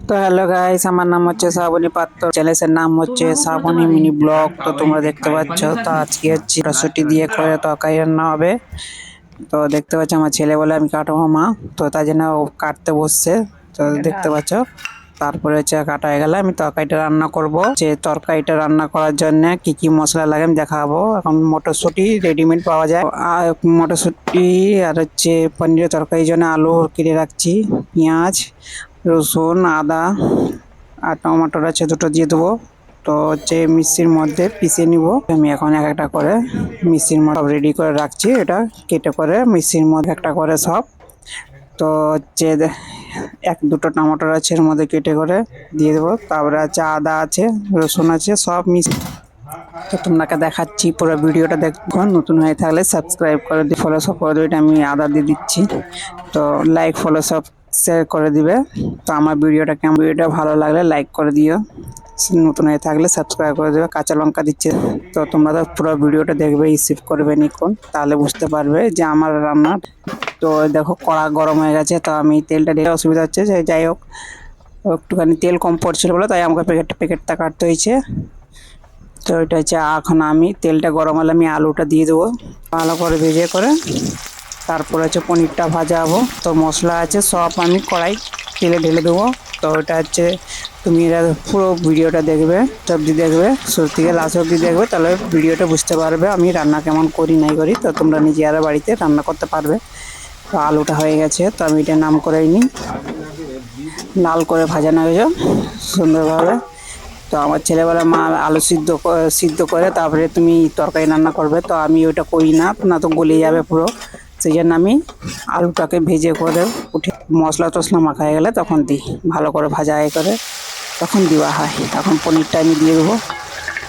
তো hello guys, আমার নাম হচ্ছে শ্রাবণী পাত্র, চ্যানেলের নাম হচ্ছে শ্রাবণী মিনি ব্লগ। তো তোমরা দেখতে পাচ্ছ, তো আজকে হচ্ছে রসুটি দিয়ে করে তরকারি রান্না হবে। তো দেখতে পাচ্ছ আমার ছেলে বলে আমি কাটবো মা, তো তাই জন্য ও কাটতে বসছে। তো দেখতে পাচ্ছ, তারপরে হচ্ছে কাটা হয়ে গেলে আমি তরকারিটা রান্না করব। যে তরকারিটা রান্না করার জন্য কি কি মশলা লাগে আমি দেখাবো। এখন মটরশুঁটি রেডিমেড পাওয়া যায়, আর মটরশুঁটি আর হচ্ছে পনিরের তরকারির জন্য আলু কেটে রাখছি, পেঁয়াজ, রসুন, আদা আর টমেটোর আছে দুটো দিয়ে দেবো। তো হচ্ছে মিক্সির মধ্যে পিষে নিব। আমি এখন এক একটা করে মিক্সির মধ্যে রেডি করে রাখছি, এটা কেটে করে মিক্সির মধ্যে একটা করে সব। তো হচ্ছে এক দুটো টমেটোর আছে এর মধ্যে কেটে করে দিয়ে দেবো। তারপরে আছে আদা আছে, রসুন আছে, সব মিক্স। তো তোমাকে দেখাচ্ছি পুরো ভিডিওটা দেখো। নতুন হয়ে থাকলে সাবস্ক্রাইব করে দিয়ে ফলো সব করে দেবে। আমি আদা দিয়ে দিচ্ছি, তো লাইক ফলো সব শেয়ার করে দিবে। তো আমার ভিডিওটা ভালো লাগলে লাইক করে দিও, নতুন হয়ে থাকলে সাবস্ক্রাইব করে দেবে। কাঁচা লঙ্কা দিচ্ছে। তো তোমরা তো পুরো ভিডিওটা দেখবে, স্কিপ করবে নিকোন, তাহলে বুঝতে পারবে যে আমার রান্না। তো দেখো কড়া গরম হয়ে গেছে, তো আমি তেলটা ঢেলে অসুবিধা হচ্ছে, যে যাই হোক একটুখানি তেল কম পড়ছিল বলে তাই আমাকে প্যাকেটটা কাটতে হয়েছে। তো এটা হচ্ছে, এখন আমি তেলটা গরম হলে আমি আলুটা দিয়ে দেবো, ভালো করে ভেজে করে। তারপরে হচ্ছে পনিরটা ভাজাবো। তো মশলা আছে সব আমি কড়াই তেলে ঢেলে দেবো। তো এটা হচ্ছে, তুমি এটা পুরো ভিডিওটা দেখবে, সবজি দেখবে শুরু থেকে লাস্ট অবধি দেখবে, তাহলে ভিডিওটা বুঝতে পারবে আমি রান্না কেমন করি নাই করি। তো তোমরা নিজেরা বাড়িতে রান্না করতে পারবে। তো আলুটা হয়ে গেছে, তো আমি এটা নাম করে নিই, লাল করে ভাজানো হয়েছে সুন্দরভাবে। তো আমার ছেলেবেলা মা আলু সিদ্ধ করে তারপরে তুমি তরকারি রান্না করবে। তো আমি ওইটা করি না, না তো গলে যাবে পুরো। সেই জন্য আমি আলুটাকে ভেজে করে উঠে মশলা টশলা মাখা হয়ে গেলে তখন দিই, ভালো করে ভাজা হয়ে করে তখন দেওয়া হয়। এখন পনিরটা আমি দিয়ে দেবো।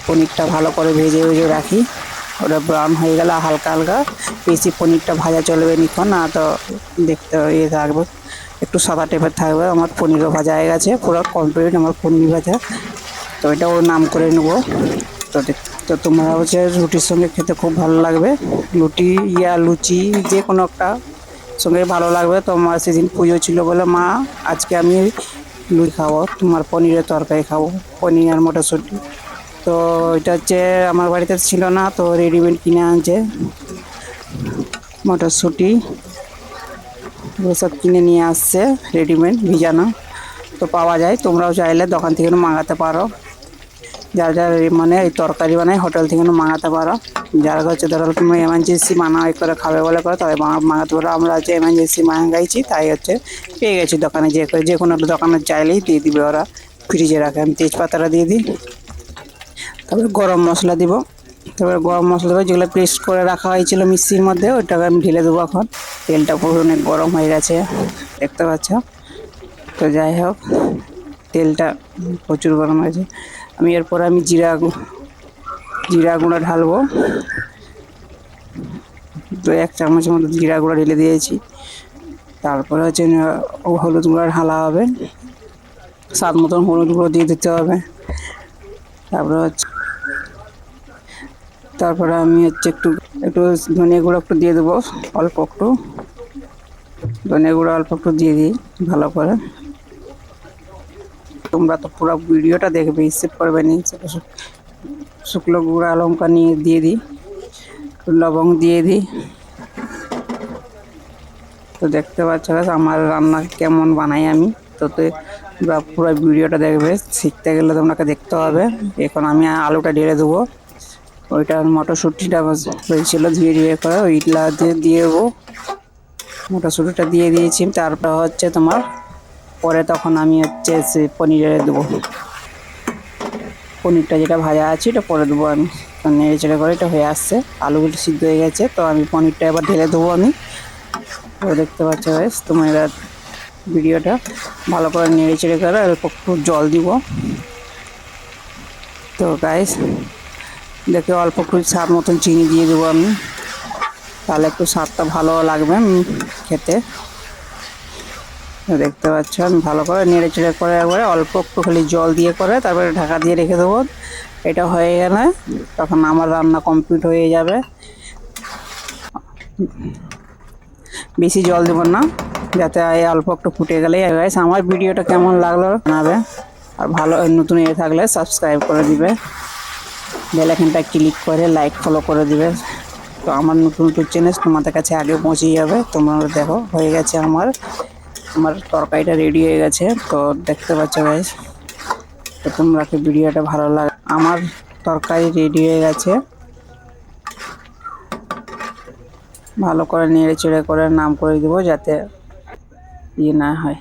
পনিরটা ভালো করে ভেজে ভেজে রাখি, ওটা ব্রাউন হয়ে গেলে হালকা হালকা, বেশি পনিরটা ভাজা চলবে নিখন না, তো দেখতে ইয়ে থাকবে, একটু সাদা টাইপের থাকবে। আমার পনিরও ভাজা হয়ে গেছে, পুরো কমপ্লিট আমার পনির ভাজা। তো এটা ওর নাম করে নেবো। তো তো তোমরা হচ্ছে রুটির সঙ্গে খেতে খুব ভালো লাগবে, রুটি লুচি যে কোনো একটা সঙ্গে ভালো লাগবে। তো আমার সেদিন পুজো ছিল বলে মা আজকে আমি লুচি খাবো, তোমার পনিরের তরকারি খাবো, পনির আর মটরশুঁটি। তো এটা হচ্ছে আমার বাড়িতে ছিল না, তো রেডিমেড কিনে আনছে মটরশুঁটি, ওসব কিনে নিয়ে আসছে রেডিমেড ভিজানো। তো পাওয়া যায়, তোমরাও চাইলে দোকান থেকে মাঙাতে পারো। যারা যারা মানে এই তরকারি বানায় হোটেল থেকে মাঙাতে পারো। যারা হচ্ছে ধরো তুমি এমার্জেন্সি মানাই করে খাবে বলে করে তবে মাঙাতে পারো। আমরা হচ্ছে এমার্জেন্সি মাঙাইছি, তাই হচ্ছে পেয়ে গেছি দোকানে, যে কোনো একটা দোকানে চাইলেই দিয়ে দিবে ওরা, ফ্রিজে রাখে। আমি তেজপাতাটা দিয়ে দিই, তারপরে গরম মশলা দিব। তারপরে গরম মশলা দেবো, যেগুলো পেস্ট করে রাখা হয়েছিল মিক্সির মধ্যে, ওইটাকে আমি ঢেলে দেবো। এখন তেলটা পুরো অনেক গরম হয়ে গেছে, দেখতে পাচ্ছ। তো যাই হোক, তেলটা প্রচুর গরম হয়েছে। আমি এরপর আমি জিরা গুঁড়া ঢালবো। তো 1 চামচের মতো জিরা গুঁড়া ঢেলে দিয়েছি। তারপরে হচ্ছে হলুদ গুঁড়া ঢালা হবে, স্বাদ মতন হলুদ গুঁড়ো দিয়ে দিতে হবে। তারপরে আমি হচ্ছে একটু একটু ধনিয়া গুঁড়ো একটু দিয়ে দেবো, অল্প একটু ধনিয়া গুঁড়ো অল্প একটু দিয়ে দিই ভালো করে। তোমরা তো পুরো ভিডিওটা দেখবে, স্কিপ করবে নি। শুকনো গুঁড়া লঙ্কা নিয়ে দিয়ে দিই, লবঙ্গ দিয়ে দিই। তো দেখতে পাচ্ছ আমার রান্না কেমন বানাই আমি। তো তোমরা পুরো ভিডিওটা দেখবে, শিখতে গেলে তোমাকে দেখতে হবে। এখন আমি আলুটা ঢেলে দেবো, ওইটা মটরশুঁটিটা হয়েছিল ধীরে ধীরে করে ওইগুলা দিয়ে দেবো। মটরশুঁটিটা দিয়ে দিয়েছি, তারপর হচ্ছে তোমার পরে তখন আমি হচ্ছে সে পনিরে দেবো। পনিরটা যেটা ভাজা আছে এটা পরে দেবো আমি। নেড়ে চেড়ে করে এটা হয়ে আসছে, আলুগুলো সিদ্ধ হয়ে গেছে। তো আমি পনিরটা এবার ঢেলে দেবো আমি। তো দেখতে পাচ্ছ বেশ, তোমার ভিডিওটা ভালো করে নেড়ে চেড়ে করে অল্প একটু জল দিব। তো গাইস দেখে অল্প একটু স্বাদ মতন চিনি দিয়ে দেবো আমি, তাহলে একটু স্বাদটা ভালো লাগবে খেতে। দেখতে পাচ্ছ আমি ভালো করে নেড়ে চেড়ে করে একবারে অল্প একটু খালি জল দিয়ে করে তারপরে ঢাকা দিয়ে রেখে দেবো। এটা হয়ে গেলে তখন আমার রান্না কমপ্লিট হয়ে যাবে। বেশি জল দেবো না, যাতে অল্প একটু ফুটে গেলেই গাইস আমার ভিডিওটা কেমন লাগলো জানাবে। আর ভালো নতুন এ থাকলে সাবস্ক্রাইব করে দিবে, বেল আইকনটা ক্লিক করে লাইক ফলো করে দিবে। তো আমার নতুন নতুন চ্যানেল তোমাদের কাছে আগে পৌঁছে যাবে। তোমরা দেখো হয়ে গেছে আমার তরকারিটা রেডি হয়ে গেছে। তো দেখতে পাচ্ছ গাইস, তো তোমরা কি ভিডিওটা ভালো লাগে। আমার তরকারি রেডি হয়ে গেছে, ভালো করে নেড়ে চেড়ে করে নাম করে দিব যাতে ইয়ে না হয়।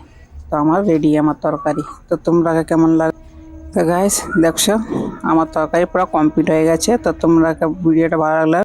তো আমার রেডি আমার তরকারি। তো তোমরা কেমন লাগে। তো গাইস দেখছো আমার তরকারি পুরো কমপ্লিট হয়ে গেছে। তো তোমরা ভিডিওটা ভালো লাগলে